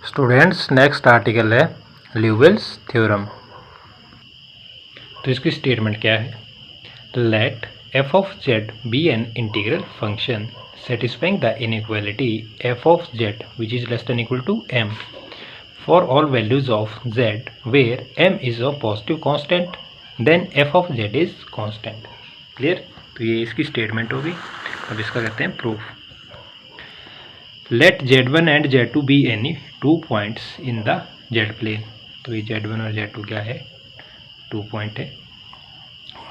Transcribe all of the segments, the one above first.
Students next article है ल्यूवेल्स theorem. तो इसकी स्टेटमेंट क्या है? Let F of Z be an integral function satisfying the inequality f of z which is less than equal to m for all values of z where m is a positive constant then f of z is constant। क्लियर? तो ये इसकी statement होगी। अब इसका कहते हैं proof. Let z1 and z2 be any 2 points in the z plane. तो ये z1 और z2 क्या है? 2 पॉइंट है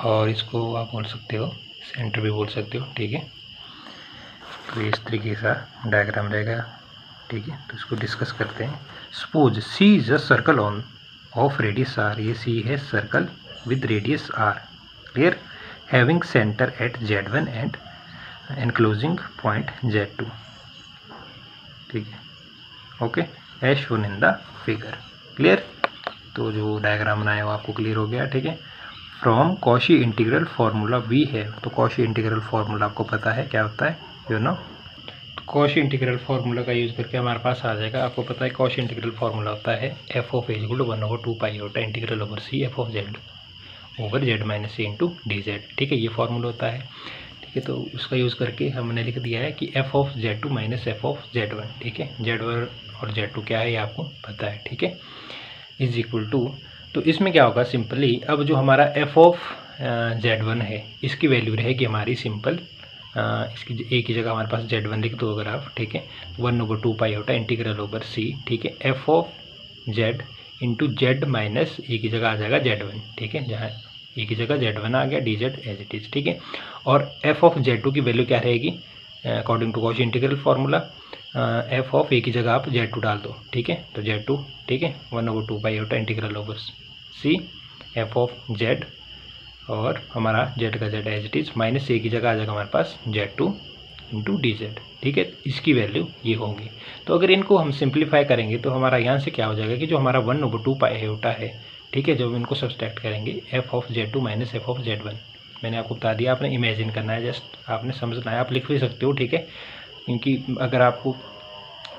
और इसको आप बोल सकते हो सेंटर भी बोल सकते हो। ठीक है, तो इस तरीके का डायग्राम रहेगा। ठीक है, तो इसको डिस्कस करते हैं। Suppose C is a circle on of radius R. ये सी है circle with radius R. Clear? Having centre at z1 and enclosing point z2। ठीक है, okay, as shown in the figure. Clear? तो जो diagram बनाया वो आपको clear हो गया। ठीक है, from Cauchy integral formula we है। तो कॉशी इंटीग्रल फार्मूला आपको पता है क्या होता है, यू नो। तो कॉशी इंटीग्रल फार्मूला का यूज़ करके हमारे पास आ जाएगा। आपको पता है कॉशी इंटीग्रल फार्मूला होता है F of A equal to 1/2 pi होता है integral over C F of Z over Z minus C into D Z. ठीक है, ये फार्मूला होता है। ठीक है, तो उसका यूज़ करके हमने लिख दिया है कि F of Z two minus F of Z one. ठीक है, जेड वन और जेड टू क्या है ये आपको पता है। ठीक है, इज इक्वल टू, तो इसमें क्या होगा सिंपली, अब जो हमारा एफ ऑफ जेड वन है इसकी वैल्यू रहेगी हमारी सिंपल, इसकी ए की जगह हमारे पास जेड वन लिख दो अगर आप। ठीक है, 1/2 पाई होता है इंटीग्रल ओवर सी। ठीक है, F of Z into Z minus A की जगह आ जाएगा जेड वन। ठीक है, जहाँ ए की जगह जेड वन आ गया, D Z as it is. ठीक है, और एफ ऑफ जेड टू की वैल्यू क्या रहेगी according to Cauchy integral formula, F of A की जगह आप जेड टू डाल दो। ठीक है, तो जेड टू, ठीक है, 1/2 पाई होता है integral over C F of Z और हमारा जेड का Z as it is minus A की जगह आ जाएगा हमारे पास Z two into D Z. ठीक है, इसकी वैल्यू ये होगी। तो अगर इनको हम सिंप्लीफाई करेंगे तो हमारा यहाँ से क्या हो जाएगा कि जो हमारा 1/2 पाई होता है, ठीक है, जब इनको सब्सट्रैक्ट करेंगे F of Z two minus F of Z one. मैंने आपको बता दिया, आपने इमेजिन करना है, जस्ट आपने समझना है। आप लिख भी सकते हो। ठीक है, क्योंकि अगर आपको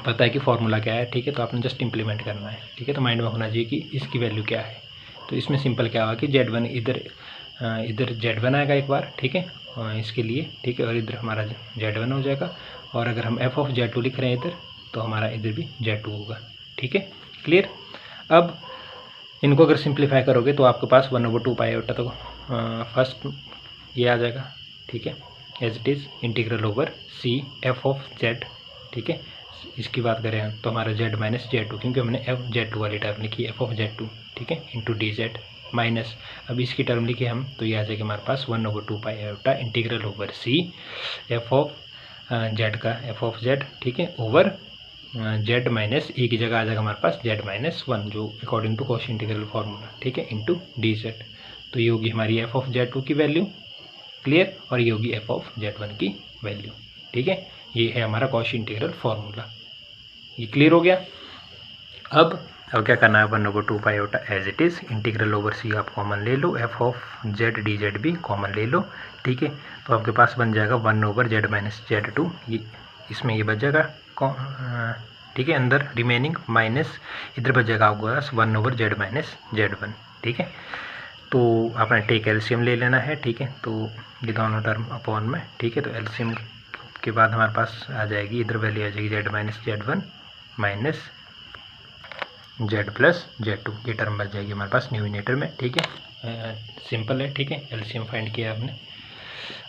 पता है कि फार्मूला क्या है, ठीक है, तो आपने जस्ट इम्प्लीमेंट करना है। ठीक है, तो माइंड में होना चाहिए कि इसकी वैल्यू क्या है। तो इसमें सिंपल क्या होगा कि जेड वन इधर जेड वन आएगा एक बार। ठीक है, इसके लिए। ठीक है, और इधर हमारा जेड वन हो जाएगा। और अगर हम एफ ऑफ जेड टू लिख रहे हैं इधर, तो हमारा इधर भी जेड टू होगा। ठीक है, क्लियर? अब इनको अगर सिंप्लीफाई करोगे तो आपके पास 1/2 पाई होता, तो फर्स्ट ये आ जाएगा। ठीक है, as it is integral over C F of Z. ठीक है, इसकी बात करें तो हमारा जेड माइनस जेड टू, क्योंकि हमने एफ जेड टू वाली टर्म लिखी है एफ ऑफ जेड टू। ठीक है, इंटू डी जेड माइनस, अब इसकी टर्म लिखे हम तो ये आ जाएगा हमारे पास 1/2 पाई होता है integral over C F of Z का एफ ऑफ जेड। ठीक है, ओवर जेड माइनस ए की जगह आ जाएगा हमारे पास जेड माइनस वन, जो according to Cauchy integral formula. ठीक है, इंटू डी जेड। तो ये होगी हमारी एफ ऑफ जेड टू की वैल्यू। क्लियर? और ये होगी एफ ऑफ जेड वन की वैल्यू। ठीक है, ये है हमारा कॉशी इंटीग्रल फार्मूला। ये क्लियर हो गया? अब क्या करना है, 1/2 पाई होता as it is integral over C आप कॉमन ले लो, F of Z D Z भी कॉमन ले लो। ठीक है, तो आपके पास बन जाएगा 1/जेड माइनस जेड टू, ये इसमें ये बच जाएगा। ठीक है, अंदर रिमेनिंग माइनस इधर बच जाएगा आपके पास 1/जेड माइनस जेड वन। ठीक है, तो आपने टेक एलसीएम ले लेना है। ठीक है, तो ये दोनों टर्म अपॉन में। ठीक है, तो एलसीएम के बाद हमारे पास आ जाएगी इधर वैल्यू आ जाएगी Z minus Z one minus Z plus Z two, ये टर्म बच जाएगी हमारे पास न्यूमिनेटर में। ठीक है, सिंपल है। ठीक है, एलसीएम फाइंड किया आपने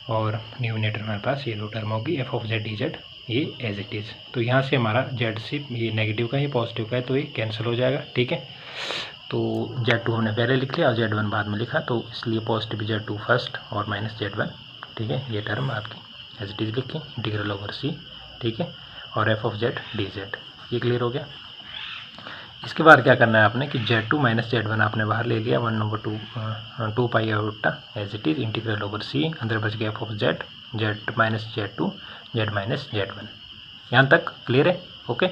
और न्यूमिनेटर हमारे पास ये दो टर्म होगी F of Z D Z, ये एज इट इज़। तो यहाँ से हमारा जेड से ये नेगेटिव का, ये पॉजिटिव का है, तो ये कैंसिल हो जाएगा। ठीक है, तो जेड टू हमने पहले लिख लिया और जेड वन बाद में लिखा, तो इसलिए पॉजिटिव जेड टू फर्स्ट और माइनस जेड वन। ठीक है, ये टर्म आपकी एज इट इज़ लिखी इंटीग्रल ओवर सी। ठीक है, और F of Z D Z, ये क्लियर हो गया। इसके बाद क्या करना है आपने कि Z two minus Z one आपने बाहर ले लिया, 1/2 पाई होता as it is integral over C, अंदर बच गया F of Z, Z minus Z to, Z minus Z one. यहाँ तक क्लियर है? ओके।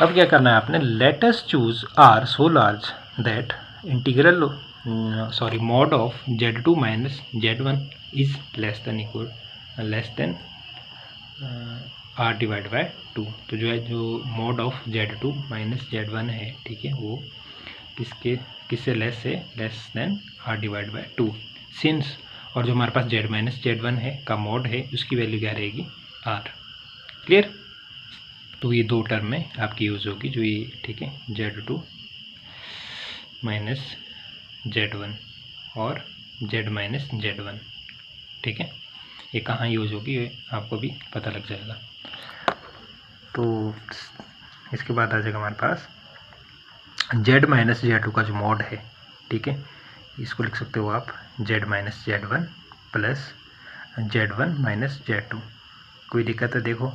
अब क्या करना है आपने, let us choose R so large that integral mod of Z two minus Z one is less than R divide by 2। तो जो है जो mode of Z2 minus Z1 है, ठीक है, वो किससे लेस है, less than R divide by 2 since, और जो हमारे पास Z माइनस Z1 है का मोड है उसकी वैल्यू क्या रहेगी, आर। क्लियर। तो ये दो टर्म में आपकी यूज़ होगी जो ये, ठीक है, Z2 माइनस Z1 और Z माइनस Z1, ठीक है, ये कहाँ यूज होगी ये आपको भी पता लग जाएगा। तो इसके बाद आ जाएगा हमारे पास Z माइनस Z2 का जो मॉड है, ठीक है, इसको लिख सकते हो आप Z minus Z1 plus Z1 minus Z2। कोई दिक्कत है, देखो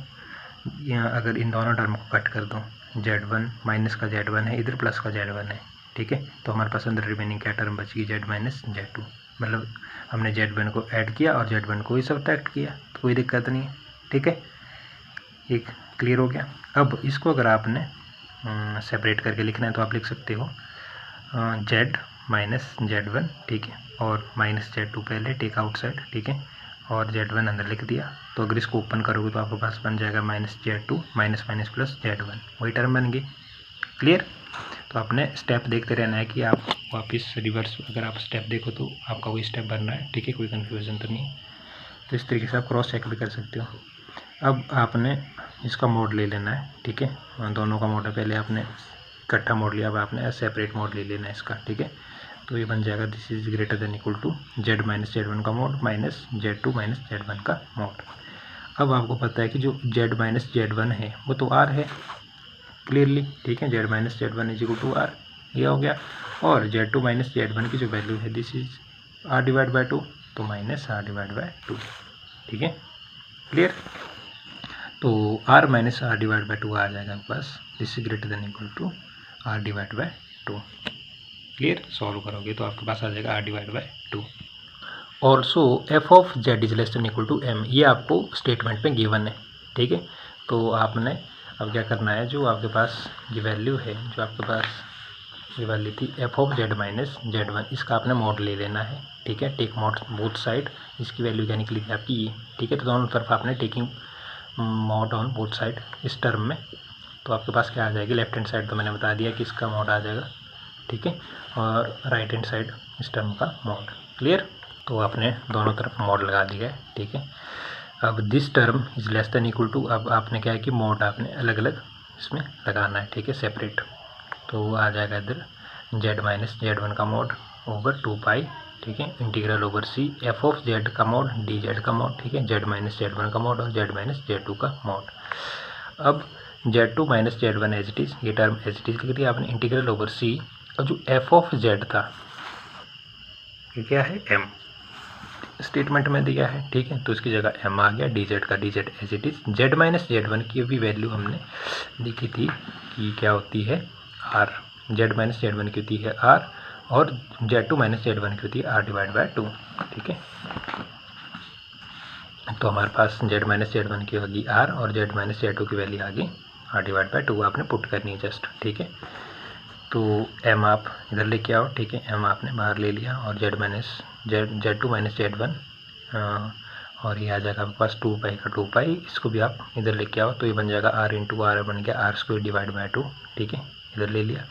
यहाँ अगर इन दोनों टर्म को कट कर दो, Z1 माइनस का Z1 है, इधर प्लस का Z1 है, ठीक है, तो हमारे पास अंदर रिमेनिंग क्या टर्म बचेगी, Z माइनस Z2। मतलब हमने Z1 को ऐड किया और Z1 को ही सब्ट्रैक्ट किया, तो कोई दिक्कत नहीं है, ठीक है, एक क्लियर हो गया। अब इसको अगर आपने सेपरेट करके लिखना है तो आप लिख सकते हो Z माइनस Z1, ठीक है, और माइनस Z2 पहले टेक आउट साइड, ठीक है, और Z1 अंदर लिख दिया। तो अगर इसको ओपन करोगे तो आपके पास बन जाएगा minus Z2 minus minus plus Z1, वही टर्म बन गई। क्लियर। तो आपने स्टेप देखते रहना है कि आप वापस रिवर्स अगर आप स्टेप देखो तो आपका वही स्टेप बनना है, ठीक है, कोई कन्फ्यूज़न तो नहीं है। तो इस तरीके से आप क्रॉस चेक भी कर सकते हो। अब आपने इसका मोड ले लेना है, ठीक है, दोनों का मोड है, पहले आपने इकट्ठा मोड लिया, अब आपने सेपरेट मोड ले लेना है इसका, ठीक है। तो ये बन जाएगा this is greater than equal to Z minus Z1 का mode minus Z2 minus Z1 का मोड। अब आपको पता है कि जो Z माइनस Z1 है वो तो R है क्लियरली, ठीक है, Z minus Z1 is equal to R, ये हो गया। और Z2 माइनस Z1 की जो वैल्यू है this is R divide by 2, तो माइनस R डिवाइड बाय 2, ठीक है, क्लियर। तो R minus R divide by 2 आ जाएगा आपके पास, this is greater than equal to R divide by 2। Clear. Solve करोगे तो आपके पास आ जाएगा R divide by 2। Also F of Z is less than equal to M, ये आपको स्टेटमेंट में गिवन है, ठीक है। तो आपने अब क्या करना है, जो आपके पास ये वैल्यू है, जो आपके पास ये वैल्यू थी F of Z minus Z1, इसका आपने मॉड ले लेना है, ठीक है, टेक मॉड बोथ साइड, इसकी वैल्यू क्या निकली थी आपकी ये, ठीक है। तो दोनों तरफ आपने taking mod on both side इस टर्म में, तो आपके पास क्या आ जाएगी, लेफ्ट हैंड साइड तो मैंने बता दिया कि इसका मॉड आ जाएगा, ठीक है, और राइट हैंड साइड इस टर्म का मॉड। क्लियर। तो आपने दोनों तरफ मॉड लगा दिया है, ठीक है। अब this term is less than equal to, अब आपने क्या है कि मॉड आपने अलग अलग इसमें लगाना है, ठीक है, सेपरेट। तो आ जाएगा इधर Z माइनस Z1 का मॉड ओवर 2 पाई, ठीक है, integral over C F of Z का मॉड dZ का मॉड, ठीक है, Z माइनस Z1 का मॉड और Z माइनस Z2 का मॉड। अब Z2 minus Z1 as it is, ये टर्म एज इट इज़ लिख दिया आपने, इंटीग्रल ओवर C, और जो एफ ऑफ Z था ये क्या है, M स्टेटमेंट में दिया है, ठीक है, तो इसकी जगह M आ गया, dZ का dZ as it is. Z minus Z1 की भी वैल्यू हमने लिखी थी कि क्या होती है, R, Z माइनस Z1 की होती है R, और Z2 माइनस Z1 की होती है R डिवाइड बाय 2, ठीक है। तो हमारे पास Z माइनस Z1 की होगी R और Z माइनस Z2 की वैल्यू आ गई R डिवाइड बाय 2, आपने पुट करनी है जस्ट, ठीक है। तो M आप इधर लेके आओ, ठीक है, M आपने बाहर ले लिया, और Z2 माइनस Z1 और ये आ जाएगा आपके पास 2 पाई का 2 पाई, इसको भी आप इधर लेके आओ, तो ये बन जाएगा R इंटू R बन गया R स्क्वायर डिवाइड बाय 2, ठीक है, इधर ले लिया,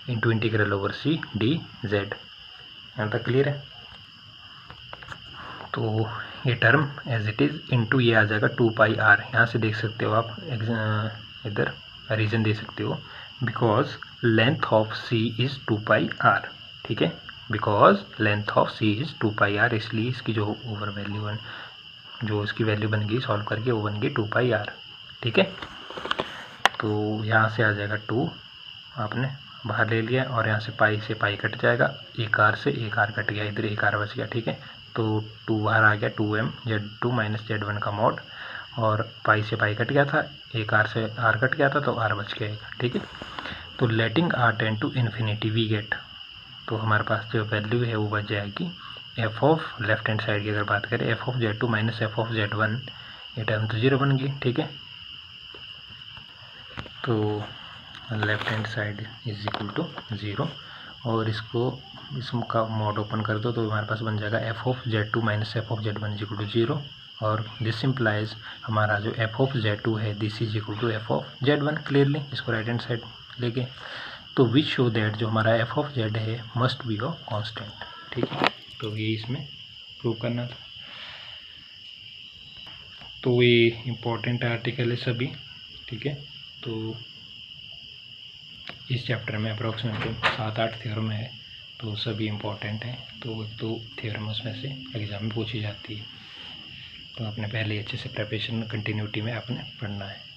into integral over C dZ। यहाँ तक क्लियर है। तो ये term as it is into ये आ जाएगा 2 पाई R, यहाँ से देख सकते हो आप, इधर रीजन दे सकते हो, because length of C is 2 pi R, ठीक है, because length of C is 2 pi R, इसलिए इसकी जो ओवर वैल्यू जो इसकी वैल्यू बन गई सॉल्व करके वो बन गई 2 पाई R, ठीक है। तो यहाँ से आ जाएगा 2 आपने बाहर ले लिया, और यहाँ से पाई कट जाएगा, एक R से एक R कट गया, इधर एक R बच गया, ठीक है। तो 2 बाहर आ गया, 2M Z2 माइनस Z1 का मॉड, और पाई से पाई कट गया था, एक R से R कट गया था, तो R बच गया एक, ठीक है। तो letting R tend to infinity we get, तो हमारे पास जो वैल्यू है वो बच जाएगी F of left hand side की अगर बात करें F of Z2 minus F of Z1, ये टर्म तो 0 बन गई, ठीक है। तो left hand side is equal to 0, और इसका मॉड ओपन कर दो तो हमारे पास बन जाएगा F of Z2 minus F of Z1 is equal to 0, और दिस इम्प्लाइज हमारा जो एफ ऑफ Z2 है this is equal to F of Z1 clearly, इसको राइट हैंड साइड लेके, तो विच शो दैट जो हमारा एफ ऑफ Z है मस्ट बी अ कांस्टेंट। ठीक है, तो ये इसमें प्रूव करना था। तो ये इम्पोर्टेंट आर्टिकल है सभी। ठीक है, तो इस चैप्टर में अप्रोक्सीमेटली 7-8 थ्योरम है, तो सभी इम्पोर्टेंट हैं। तो एक तो थ्योरम उसमें से एग्ज़ाम में पूछी जाती है, तो आपने पहले अच्छे से प्रिपरेशन कंटिन्यूटी में आपने पढ़ना है।